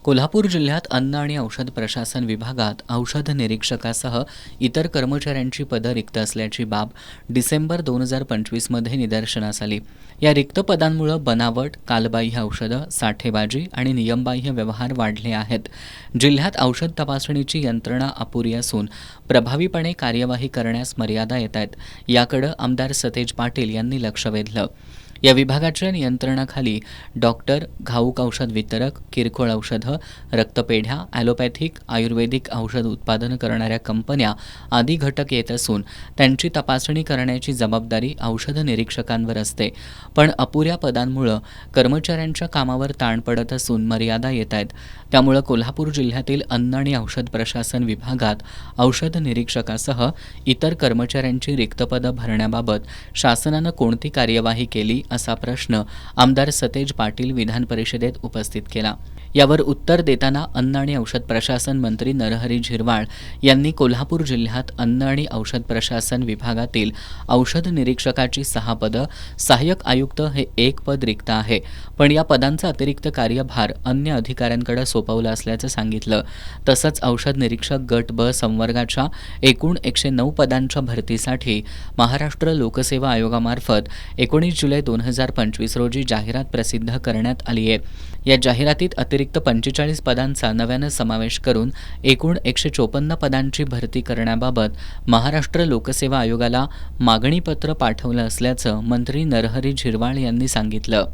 कोल्हापूर जिल्ह्यात अन्न आणि औषध प्रशासन विभागात औषध निरीक्षकासह इतर कर्मचाऱ्यांची पदं रिक्त असल्याची बाब डिसेंबर 2025 मध्ये निदर्शनास आली. या रिक्त पदांमुळे बनावट, कालबाह्य औषधं, साठेबाजी आणि नियमबाह्य व्यवहार वाढले आहेत. जिल्ह्यात औषध तपासणीची यंत्रणा अपुरी असून प्रभावीपणे कार्यवाही करण्यास मर्यादा येत आहेत. याकडे आमदार सतेज पाटील यांनी लक्ष वेधलं. या विभागाच्या नियंत्रणाखाली डॉक्टर, घाऊक औषध वितरक, किरकोळ औषधं, रक्तपेढ्या, ॲलोपॅथिक, आयुर्वेदिक औषध उत्पादन करणाऱ्या कंपन्या आदी घटक येत असून त्यांची तपासणी करण्याची जबाबदारी औषध निरीक्षकांवर असते. पण अपुऱ्या पदांमुळे कर्मचाऱ्यांच्या कामावर ताण पडत असून मर्यादा येत आहेत. त्यामुळे कोल्हापूर जिल्ह्यातील अन्न आणि औषध प्रशासन विभागात औषध निरीक्षकासह इतर कर्मचाऱ्यांची रिक्त पदं भरण्याबाबत शासनानं कोणती कार्यवाही केली असा प्रश्न आमदार सतेज पाटील विधान परिषदेत उपस्थित केला. यावर उत्तर देताना अन्न आणि औषध प्रशासन मंत्री नरहरी झिरवाळ यांनी कोल्हापूर जिल्ह्यात अन्न आणि औषध प्रशासन विभागातील औषध निरीक्षकाची 6 पदं, सहाय्यक आयुक्त हे 1 पद रिक्त आहे. पण या पदांचा अतिरिक्त कार्यभार अन्य अधिकाऱ्यांकडे सोपवला असल्याचं सांगितलं. तसंच औषध निरीक्षक गट ब संवर्गाच्या एकूण 109 पदांच्या भरतीसाठी महाराष्ट्र लोकसेवा आयोगामार्फत 19 जुलै 2025 रोजी जाहिरात प्रसिद्ध करण्यात आली आहे. या जाहिरातीत अतिरिक्त 45 पदांचा नव्यानं समावेश करून एकूण 154 पदांची भरती करण्याबाबत महाराष्ट्र लोकसेवा आयोगाला मागणीपत्र पाठवलं असल्याचं मंत्री नरहरी झिरवाळ यांनी सांगितलं.